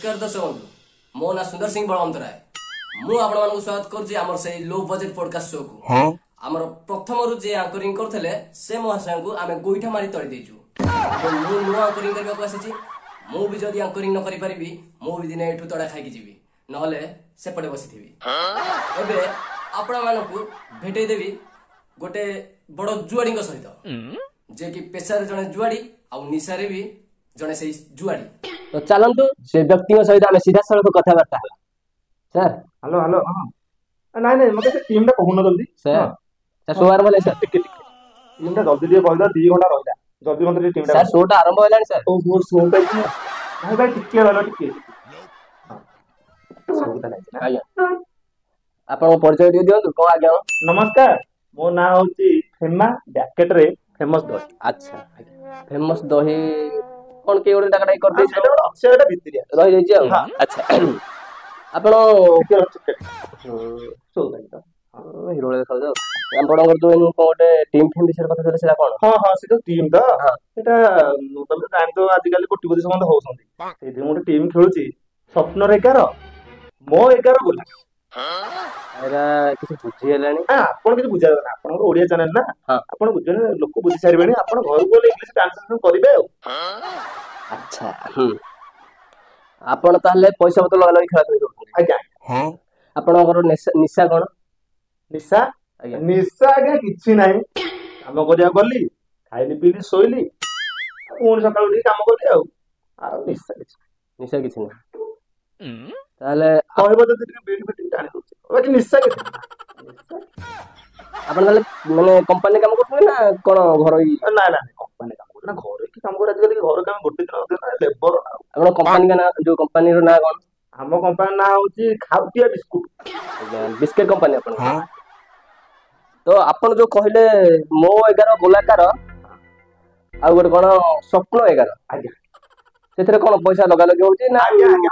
नमस्कार दर्शक बंधु मो ना सुंदर सिंह बलवंतराय मु आपण मानक स्वागत करछि हमर से लो बजेट पॉडकास्ट शो को हमर प्रथम रु जे एंकरिंग करथले से महाशय को आमे गोइठा मारी तळि देछु मु नो एंकरिंग करबा को आसीछि मु भी जदी एंकरिंग न करि परिबी मु भी दिने एठु तडा खाइकी जीवी नहले सेपटे बसिथिबी एबे आपण मानक भेटै देबी गोटे बड़ जुआड़ी सहित जे कि पेशारे जने जुआड़ी आ निशारे भी जने से जुआड़ी तो चलंतु से व्यक्ति सहित आम सीधा सड़क कथबार्ता सर हेलो हेलो नाଇଁ ନାଇଁ ମତେ ସେ टीम ଟା କହୁନ ଜଲ୍ଦି सर सर शो आरंभ सर टीम ଟା ଜଲ୍ଦି ଟିକେ କହିଲ 2 ଘंटा ରହିଲା ଜଲ୍ଦି ମତେ टीम ଟା सर शो टा आरंभ हेलानी सर ओ मोर शो टा भाई भाई ଟିକେ ରହିଲ ଟିକେ आज्ञा आपण परिचय दियो दियंतु को आज्ञा नमस्कार मो ना होची फेमा ब्रैकेट रे फेमस दही अच्छा फेमस दही कोन के ओडे टाका कर दे सेटा भितरिया रहि जाई छी अच्छा आपण के शो टा हिरो देखा जाओ आपणकर जो गोटे टीम फेम विषय कथा चले सेटा कोन हां हां से तो टीम दा सेटा तमे जान तो आज काली कोटिपति संबंध होसंती सेठी मोटे टीम खेलुची स्वप्न रे 11 मो 11 बोला एरा किसी बुझी हेलानी आपण किसी बुझा ना आपण ओडिया चैनल ना आपण बुझने लोक बुझी सारिबेनी आपण घर को इंग्लिश ट्रांसलेशन करिवे अच्छा आपण ताले पैसा बत लगा लगी खेला खेली आज्ञा हां आपणकर निशा कोन निशा निशा आज्ञा किछि नाही काम करिया गली खाइली पीली सोइली कोन सकाळ उठी काम करली आ निशा किछि नहीं ताले कहबो त बेटी बेटी टाणी दउछ बाकी निशा किछि आपण ताले माने कंपनी काम करथले ना कोन घर ना ना कंपनी काम करना घर की काम कर आज काली घर काम गोटे दिन होते ना लेबर आपण कंपनी का ना जो कंपनी रो ना कोन हम कंपनी ना होची खाउटिया बिस्कुट बिस्किट कंपनी आपण तो आपण जो कहले मो 11 गोलाकार आ गोटे कोन स्वप्न 11 आज्ञा सेथरे कोन पैसा लगा लगे होची ना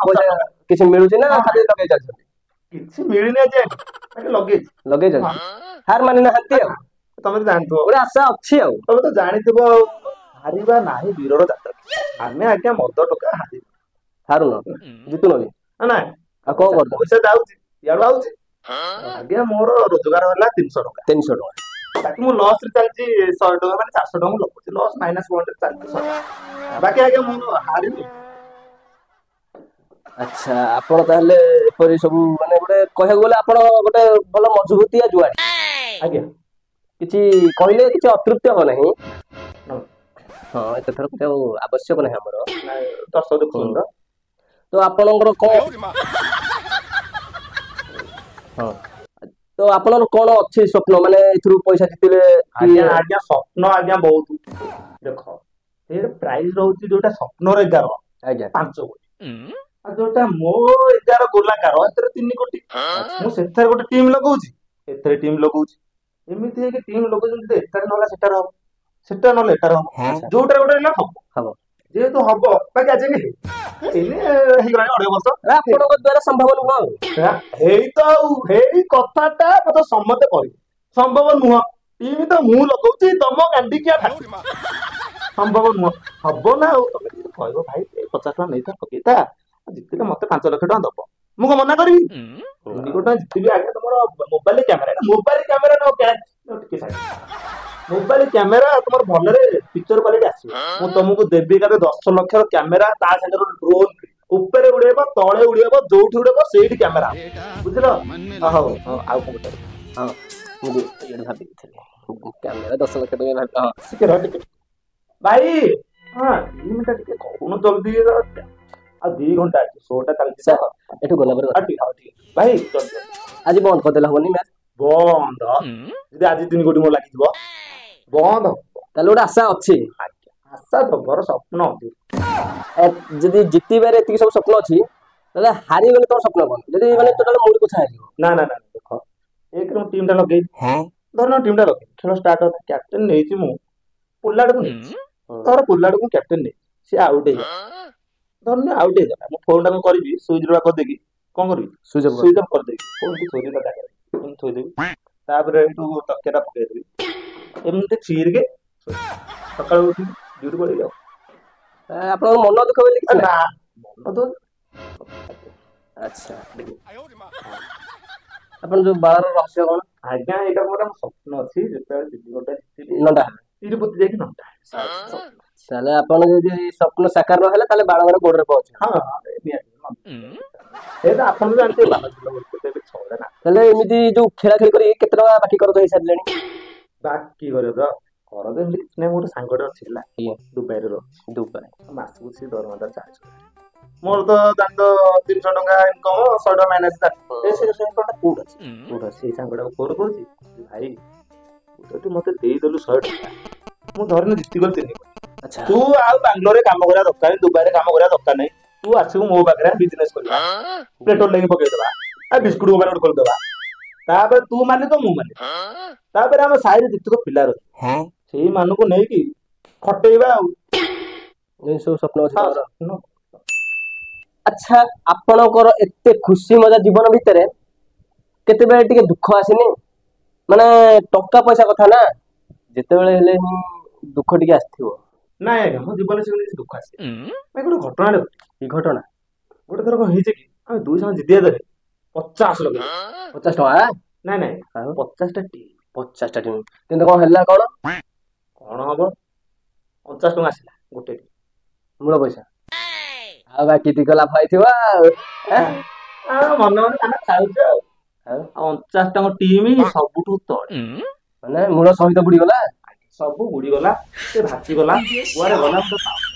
पैसा किछि मिलुची ना खाली लगे जाय किछि मिलिने जे लगे जाय हार माने ना हंती तमे तो जानतो ओरे आशा अछि आ तमे तो जानितबो हारिबा नाही वीरर जातक आमे आज्ञा मद टका हारू न जितु नली ना आ को कर पैसा जाउची याडू आउची आज्ञा मोर रोजगार होला 300 टका बाकी मु लॉस रे चलची 100 टका माने 400 टका मु लपची लॉस माइनस 100 चलची बाकी आज्ञा मु हारिनी अच्छा आपण ताले परि सब माने गोटे कहय गेले आपण गोटे भलो मजबूतिया जुआडी आज्ञा किछि कहले किछि अतृप्ति हो नाही हां एते थर को आवश्यक नाही हमरो दर्शक देखुन तो आपनकर को हां तो आपनर कोन अछि स्वप्न माने इथरु पैसा जितले आज्ञा आज्ञा स्वप्न आज्ञा बहुत देखो ए प्राइस रहउची जोटा स्वप्न रे 11 आज्ञा 5 कोटी आ जोटा मो 11 गोलाकार एतरे 3 कोटी मु सेथरे गोटे टीम लगाउची एथरे टीम लगाउची एमिति है कि टीम लोग जंदे एतर नला सेटर हो सेटर नले एतर हो जोटा गोटे ना हबो जे तो हबो बाकी आज के एने हे गला 2 वर्ष आपन को द्वारा संभव नुह हेई तो हेई कथाटा मत सम्मत करी संभव नुह टीम तो मु लगाउची तम गांडी किया ठाकुर संभव नुह हबो ना तमे कहबो भाई 50 टका नै था पकेता जितले मते 5 लाख टका दबो मु को मना करी निकोटा जितबी आगे तमरो मोबाइल कैमरा नो टिके साइड मोबाइल कैमरा तमर भलरे पिक्चर क्वालिटी आसी मु तुमको देबी का 10 लाख रो कैमरा ता संगे ड्रोन ऊपर उड़ेबो तळे उड़ेबो जोठी उड़ेबो सेठी कैमरा बुझलो हां आ को बता हां मु ये भाबी थले कैमरा 10 लाख टका भाबी हां सिके रह टिके भाई हां लिमिट टिके कोन जल्दी आ 2 घंटा शोटा चलती सर एठु गला पर ठीक भाई चल आज बंद कर देला होनी मैच बंद यदि आज 3 कोटी मो लागि दिबो बंद ताले ओडा आशा अछि आशा तो घर स्वप्न अछि जदी जिति बारे एति सब स्वप्न अछि ताले हारि गेले तो स्वप्न कोन जदी माने टोटल मूड को छाइ ना ना ना देखो एक रो टीम टा लगे हां धरनो टीम टा लगे खेल स्टार्ट हो कैप्टन नै छी मु पुल्लाड को नै तोर पुल्लाड को कैप्टन नै से आउट है धरनो आउट है मु फोन टा करबी स्विच रो कर देगी कोन करबी स्विच ऑफ कर देगी फोन को चोरी ला जागा फोन थोइ देबी तापर एटू तकेरा पके देबी एमते चीर के सकाळ उठी ड्यूटी पड़ी जाओ आपण मन दुख होले कि ना मन तो ଆଚ୍ଛା ଆପଣ ଯୋଉ ବାଳର ରହସ୍ୟ କଣ? ଆଜ୍ଞା ଏଇଟା ମୋର ସ୍ୱପ୍ନ ଅଛି ଯେତେବେଳେ ଦିଦି ଗୋଟେ ନଣ୍ଡା। ତିରୁପତି ଯାଇକି ନଣ୍ଡା ତାହେଲେ ଆପଣ ଯଦି ସ୍ୱପ୍ନ ସାକାର ନ ହେଲା ତାହେଲେ ବାଳଙ୍କର ଗୋଡରେ ପହଞ୍ଚିବ। ହଁ ସେଇଟା ଆପଣ ବି ଜାଣିଥିବେ ନା ତାହେଲେ ଏମିତି ଯୋଉ ଖେଳା ଖେଳି କରି କେତେ ଟଙ୍କା ବାକି କରଜ ହେଇସାରିଲେଣି? ବାକି କରିବ ତ କରଦ ଏମିତି କିଛି ନାହିଁ ଗୋଟେ ସାଙ୍ଗଟେ ଅଛି ହେଲା ଦୁବାଇରେ ରହୁଛି ଦୁବାଇ ମାସକୁ ସେ ଦରମା ତାର 40,000 ମୋର ତ ଜାଣିଛ 300 ଟଙ୍କା ଇନକମ 100 ଟଙ୍କା ମାଇନସ କୋଉଠି ଅଛି ସେଇ ସାଙ୍ଗଟାକୁ ଫୋନ କରୁଛି ଭାଇ ଯଦି ମତେ ଦେଇଦେଲୁ 100 ଟଙ୍କା ମୁଁ ଧରିନି ଜିତି ଗଲି 3 କୋଟି ଆଚ୍ଛା ତୁ ଆଉ ବାଙ୍ଗାଲୋରରେ କାମ କରିବା ଦରକାର ନାହିଁ ଦୁବାଇରେ କାମ କରିବା ଦରକାର ନାହିଁ ତୁ ଆସିବୁ ମୋ ପାଖରେ ବିଜନେସ କରିବା ପେଟ୍ରୋଲ ନେଇକି ପକେଇଦବା ବିସ୍କୁଟ ଦୋକାନ ଗୋଟେ ଖୋଲିଦବା ତାପରେ ତୁ ମାଲିକ ମୁଁ ମାଲିକ ତାପରେ ଆମ ସାହିରେ ଯେତିକ ପିଲା ରହିବେ ସେଇମାନଙ୍କୁ ନେଇକି ଖଟେଇବା ଆଉ ଏଇ ସବୁ ସ୍ୱପ୍ନ ଅଛି ହଁ, ତମର? ଆଚ୍ଛା ଆପଣଙ୍କର ଏତେ ଖୁସି ମଜା ଜୀବନ ଭିତରେ କେତେବେଳେ ଟିକେ ଦୁଃଖ ଆସିନି? ମାନେ ଟଙ୍କା ପଇସା କଥା ନା ଯେତେବେଳେ ହେଲେ ହିଁ ଦୁଃଖ ଟିକେ ଆସିଥିବ। ନାଇଁ ଆଜ୍ଞା ମୋ ଜୀବନରେ ସେମିତି କିଛି ଦୁଃଖ ଆସେ ଗୋଟେ ଘଟଣାଟେ କି ଘଟଣା? ଗୋଟେ ଥର କଣ ହେଇଛି କି ଆମେ ଦୁଇ ଜଣ ଜିଦିଆ ଦେବେ 50 ଲକ୍ଷ 50 ଟଙ୍କା? ନାଇଁ ନାଇଁ ଆଉ 50ଟା ଟିମ୍ 50ଟା ଟିମ୍ କିନ୍ତୁ କଣ ହେଲା କଣ? କଣ ହବ 50 ଟଙ୍କା ଆସିଲା ଗୋଟେ ଟିମ୍ ମୂଳ ପଇସା ଆଉ ବାକି ଟିକ ଲାଭ ହେଇଥିବ ଆଉ ମନେ ମନେ ଆମେ ଖାଉଛୁ ଆଉ 50 ଟଙ୍କା ଟିମ୍ ସବୁଠୁ ତଳେ ମାନେ ମୂଳ ସହିତ ବୁଡିଗଲା। ସବୁ ବୁଡିଗଲା ସେ ଭାସିଗଲା କୁଆଡେ ଗଲା ମୁଁ ତ ପାଉନି।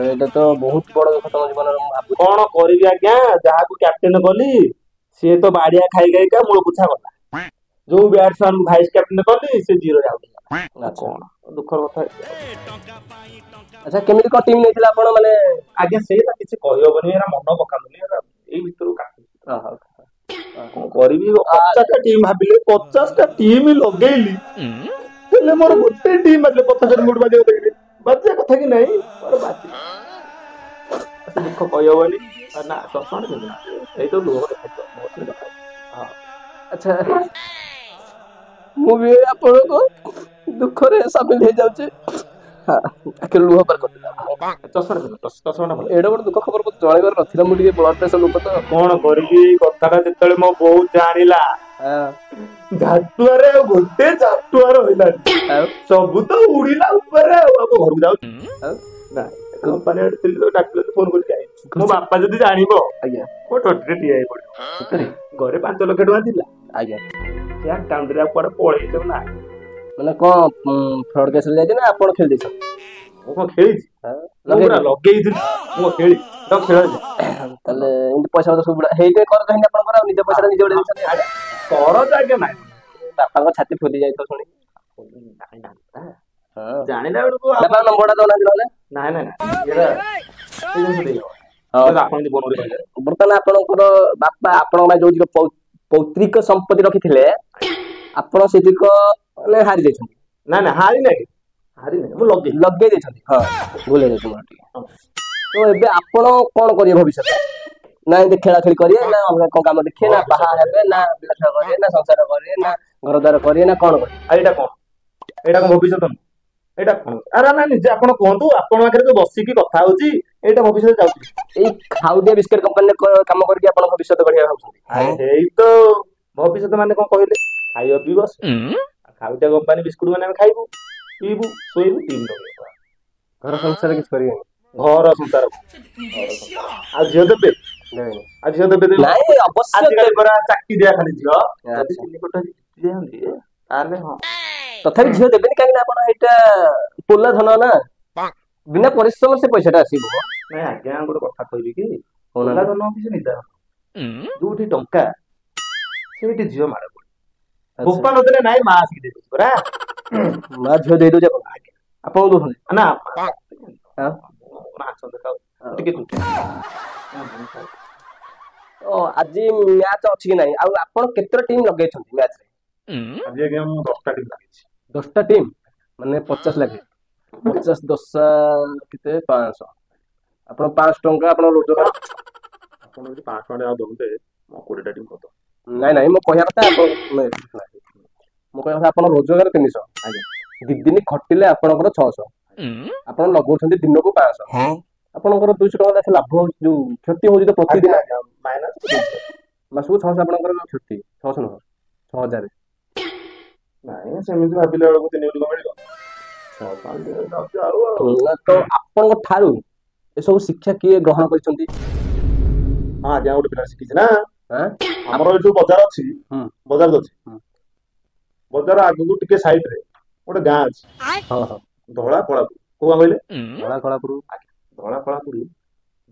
ଏଇଟା ତ ବହୁତ ବଡ ଦୁଃଖ ତମ ଜୀବନରେ ମୁଁ ଭାବୁଛି। କଣ କରିବି ଆଜ୍ଞା ଯାହାକୁ କ୍ୟାପ୍ଟେନ କଲି ସିଏ ତ ବାଡିଆ ଖାଇ ଖାଇକା ମୂଳ ପୋଛା ଗଲା ଯୋଉ ବ୍ୟାଟ୍ସମ୍ୟାନ ଭାଇସ କ୍ୟାପ୍ଟେନ କଲି ସେ ଜିରୋ ଯାଉଛି କଣ ଦୁଃଖର କଥା ଆଚ୍ଛା କେମିତି କଣ ଟିମ୍ ନେଇଥିଲା ଆପଣ ମାନେ? ଆଜ୍ଞା ସେଇଟା କିଛି କହିହବନି ଏରା ମନ ପକାନ୍ତୁନି ଏଇ ଭିତରୁ କଣ କରିବି 50ଟା ଟିମ୍ ଭାବିଲେ 50ଟା ଟିମ୍ ଲଗେଇଲି ହେଲେ ମୋର ଗୋଟେ ଟିମ୍ ବାଜିଲେ 50 ମୋଟ ବାଜିବା କଥା କି ନାହିଁ ମୋର ବାଜି ଦୁଃଖ କହିହବନି ନା ଚଷମା ପିନ୍ଧୁ ଏଇ ତ ଲୁହ ଆଚ୍ଛା ମୁଁ ବି ଆପଣଙ୍କ ଦୁଃଖରେ ସାମିଲ ହେଇଯାଉଛି। ଆଖିରୁ ଲୁହ ବାହାର କରିଦେଲା ଚଷମା ଭଲ ଏଇଟା ଗୋଟେ ଦୁଃଖ ଖବର ମତେ ଜଣେଇବାର ନଥିଲା ମୁଁ ଟିକେ ବ୍ଲଡ ପ୍ରେସର ଲୋକ ତ। କଣ କରିବି କଥାଟା ଯେତେବେଳେ ମୋ ବୋଉ ଜାଣିଲା ଝାଟୁଆରେ ଆଉ ଗୋଟେ ଝାଟୁଆ ରହିଲାନି ଆଉ ସବୁ ତ ଉଡିଲା ଉପରେ ଆଉ ଆମ ଘରକୁ ଯାଉଛି ଆଉ କମ୍ପାନୀ ଡାକିଲେ ଫୋନ କରିକି ଆଇଛି ମୋ ବାପା ଯଦି ଜାଣିବ ଆଜ୍ଞା ମୋ ଟଟିରେ ଠିଆ ହେଇ ପଡିବ ଘରେ 5 ଲକ୍ଷ ଟଙ୍କା ଥିଲା ଆଜ୍ଞା ସେ ଆକାଉଣ୍ଟରେ ଆଉ କୁଆଡେ ପଳେଇଛ ନା ମାନେ କଣ ଫ୍ରଡ କେସରେ ଯାଇଛି ନା ଆପଣ ଖେଳି ଦେଇଛନ୍ତି? ମୁଁ କଣ ଖେଳିଛି ମୁଁ ପୁରା ଲଗେଇଥିଲି ମୁଁ ଖେଳି ଖେଳ ତାହେଲେ ଏମିତି ପଇସା ପତ୍ର ସବୁ ହେଇଥିବେ କର କାହିଁକି ଆପଣଙ୍କର ଆଉ ନିଜ ପଇସାରେ ନିଜେ ଉଡେଇ ଦେଇଛନ୍ତି। କରଜ ଆଜ୍ଞା ନାହିଁ ବାପାଙ୍କ ଛାତି ଫୁଲି ଯାଇଥିବ ଶୁଣି ଜାଣିଲା ବେଳକୁ ବାପା ନମ୍ବରଟା ଦଉନାହାନ୍ତି ନହେଲେ। ନାଇଁ ନାଇଁ ବର୍ତ୍ତମାନ ଆପଣଙ୍କର ବାପା ଆପଣଙ୍କ ପାଇଁ ଯୋଉ ପୌତ୍ରିକ ସମ୍ପତ୍ତି ରଖିଥିଲେ ଆପଣ ସେତିକ ମାନେ ହାରି ଯାଇଛନ୍ତି। ନାଇଁ ନାଇଁ ହାରି ନାଇଁ ମୁଁ ଲଗେଇ ଦେଇଛନ୍ତି। ହଁ ଭୁଲ ହେଇଯାଇଛି ମୋର ଟିକେ। ତ ଏବେ ଆପଣ କଣ କରିବେ ଭବିଷ୍ୟତ? ନା ଏମିତି ଖେଳା ଖେଳି କରିବେ ନା ଅଲଗା କଣ କାମ ଦେଖିବେ ନା ବାହା ହେବେ ନା ପିଲା ଛୁଆ କରିବେ ନା ସଂସାର କରିବେ ନା ଘର ଦ୍ୱାର କରିବେ ନା କଣ କରିବେ? ଏଇଟା କଣ ଭବିଷ୍ୟତ ଏଇଟା କଣ ଆରେ ନା ନିଜେ ଆପଣ କୁହନ୍ତୁ ଆପଣଙ୍କ ପାଖରେ ଯୋଉ ବସିକି କଥା ହଉଛି ଏଇଟା ଭବିଷ୍ୟତ ଯାଉଛି ଏଇ ଖାଉଟିଆ ବିସ୍କୁଟ କମ୍ପାନୀରେ କାମ କରିକି ଆପଣ ଭବିଷ୍ୟତ ଗଢିବା ଭାବୁଛନ୍ତି? ଏଇ ତ ଭବିଷ୍ୟତ ମାନେ କଣ କହିଲେ ଖାଇବା ପିଇବା ଖାଉଟିଆ କମ୍ପାନୀ ବିସ୍କୁଟ ମାନେ ଆମେ ଖାଇବୁ ପିଇବୁ ଶୋଇବୁ ଟିଭି ଲଗେଇବୁ ଘର ସଂସାର କିଛି କରିବେନି? ଘର ସଂସାର ଆଉ ଝିଅ ଦେବେ ଆଉ ଝିଅ ଦେବେ ନାଇଁ ଅବଶ୍ୟ ଆଜିକାଲି ପରା ଚାକିରି ଦିଆ ଖାଲି ଝିଅ ଯଦି ଆଚ୍ଛା। 3 କୋଟି ଦିଅନ୍ତି ତାହେଲେ ହଁ ତଥାପି ଝିଅ ଦେବେନି କାହିଁକି ନା ଆପଣ ଏଇଟା ପୋଲା ଧନ ନା ବିନା ପରିଶ୍ରମରେ ସେ ପଇସାଟା ଆସିବ। ନାଇଁ ଆଜ୍ଞା ଗୋଟେ କଥା କହିବି କି କହୁନାହାନ୍ତି। ଧନ କିଛି ନିଦାନ ଯୋଉଠି ଟଙ୍କା ସେଇଠି ଝିଅ ମାଡ ପଡେ ବୋପା ନଦେଲେ ନାଇଁ ମା ଆସିକି ଦେଇଦଉଛି ପରା ମା ଝିଅ ଦେଇଦଉଛି ଆପଣ ଆପଣଙ୍କୁ ଦଉଛନ୍ତି ନା ଆଜି ମ୍ୟାଚ ଅଛି କି ନାଇଁ ଆଉ ଆପଣ କେତେଟା ଟିମ୍ ଲଗେଇଛନ୍ତି ମ୍ୟାଚରେ? ଆଜି ଆଜ୍ଞା ମୁଁ 10ଟା ଟିମ୍ ଲାଗିଛି। 10ଟା ଟିମ୍ ମାନେ 50 ଲାଖେ 50 10 କେତେ 500 ଆପଣ 500 ଟଙ୍କା ଆପଣ ରୋଜଗାର ଆପଣ ଯଦି 500 ଟଙ୍କା ଆଉ ଦଉତେ ମୁଁ 20ଟା ଟିମ୍ କରିଦବ। ନାଇଁ ନାଇଁ ମୁଁ କହିବା କଥା ଆପଣ ମୁଁ କହିବା କଥା ଆପଣ ରୋଜଗାର 300 ଦି ଦିନ ଖଟିଲେ ଆପଣଙ୍କର 600 ଆପଣ ଲଗଉଛନ୍ତି ଦିନକୁ 500 ଆପଣଙ୍କର 200 ଟଙ୍କା ଲାଭ ହଉଛି ଯୋଉ କ୍ଷତି ହଉଛି ତ ପ୍ରତିଦିନ ମାଇନସ୍ ମାସକୁ 600 ଆପଣଙ୍କର ଛୁଟି 600 ନୁହଁ 6000 ନାଇଁ ସେମିତି ଭାବିଲା ବେଳକୁ 3 କୋଟି ମିଳିବ 600 ଆଉ ତ ଆପଣଙ୍କ ଠାରୁ ଏସବୁ ଶିକ୍ଷା କିଏ ଗ୍ରହଣ କରିଛନ୍ତି? ହଁ ଆଜ୍ଞା ଗୋଟେ ପିଲା ଶିଖିଛି ନା ଆଁ? ଆମର ଏଇ ଯୋଉ ବଜାର ଅଛି ହୁଁ। ବଜାର ଅଛି ହୁଁ। ବଜାର ଆଗକୁ ଟିକେ ସାଇଡ ରେ ଗୋଟେ ଗାଁ ଅଛି ହଁ ହଁ ଧଳା କଳାପୁର କୋଉ ଗାଁ କହିଲେ ଧଳା କଳାପୁର ଧଳା କଳାପୁର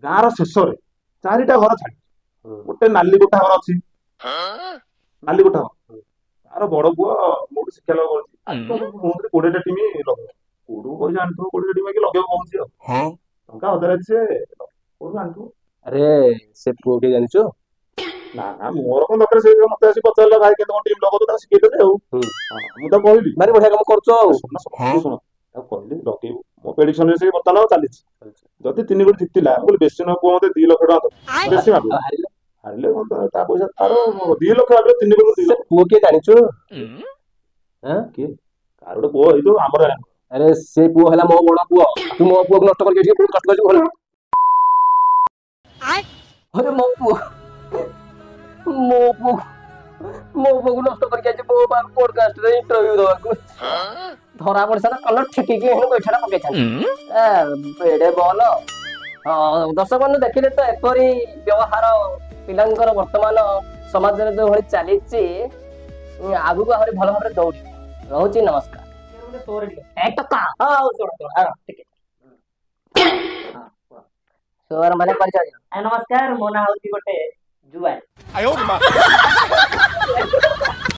ଗାଁର ଶେଷରେ 4ଟା ଘର ଛାଡି ହୁଁ। ଗୋଟେ ନାଲି କୋଠା ଘର ଅଛି ନାଲି କୋଠା ଘର ତାର ବଡ ପୁଅ ମୋଠୁ ଶିକ୍ଷା ଲାଭ କରୁଛି ମୁହଁରେ 20ଟା ଟିମ୍ ଲଗେଇବ କୋଉଠୁ ପଇସା ଆଣିଥିବ 20ଟା ଟିମ୍ ଲଗେଇବ କହୁଛି ଆଉ ଟଙ୍କା 1000 ଅଛି ସେ କୋଉଠୁ ଆଣିଥିବ ଆରେ ସେ ପୁଅ କିଏ ଜାଣିଛୁ? ନା ମୋର କଣ ଦରକାର ସେ ମତେ ଆସି ପଚାରିଲା ଭାଇ କେତେ କଣ ଟିମ୍ ଲଗଉଛ ତାକୁ ଶିଖେଇଦେଲି ଆଉ ହୁଁ। ମୁଁ ତାକୁ କହିଲି ଭାରି ବଢିଆ କାମ କରୁଛ ଆଉ ଶୁଣ ତାକୁ କହିଲି ଲଗେଇବୁ ମୋ ପ୍ରେଡିକ୍ସନରେ ସେ ବର୍ତ୍ତମାନ ଚାଲିଛି ଯଦି 3 କୋଟି ଜିତିଲା ମୁଁ କହିଲି ବେଶୀ ନ ପୁଅ ମତେ 2 ଲକ୍ଷ ଟଙ୍କା ଦବ ବେଶୀ ମାଗୁ ହାରିଲେ ହାରିଲେ ତା ପଇସା ତାର 2 ଲକ୍ଷ ଭାବିଲେ 3 କୋଟି 2 ସେ ଲକ୍ଷ ପୁଅ କିଏ ଜାଣିଛୁ? କିଏ କାହାର ଗୋଟେ ପୁଅ ହେଇଥିବ ଆମର ଆରେ ସେ ପୁଅ ହେଲା ମୋ ବଡ ପୁଅ ତୁ ମୋ ପୁଅକୁ ନଷ୍ଟ କରିକି ଏଠି ବହୁତ କଷ୍ଟ କରିଛୁ ଭଲ ଆରେ ମୋ ପୁଅକୁ ନଷ୍ଟ କରିକି ଆଜି ମୋ ପଡକାଷ୍ଟରେ ଇଣ୍ଟରଭ୍ୟୁ ଦବାକୁ ଧରା ପଡିସା ନା କଲର ଛିଟିକି ଏଣୁ ଗୋଇଠାଟା ପକେଇଥାନ୍ତି ଏଡେ ବଲ ଦର୍ଶକମାନେ ଦେଖିଲେ ତ ଏପରି ବ୍ୟବହାର ପିଲାଙ୍କର ବର୍ତ୍ତମାନ ସମାଜରେ ଯୋଉ ଭଳି ଚାଲିଛି ଆଗକୁ ଆହୁରି ଭଲ ଭାବରେ ଦୌଡ଼ିବ ରହୁଛି ନମସ୍କାର ମାନେ ପରିଚୟ ନମସ୍କାର ମୋ ନାଁ ହଉଛି ଗୋଟେ ଜୁଆଇ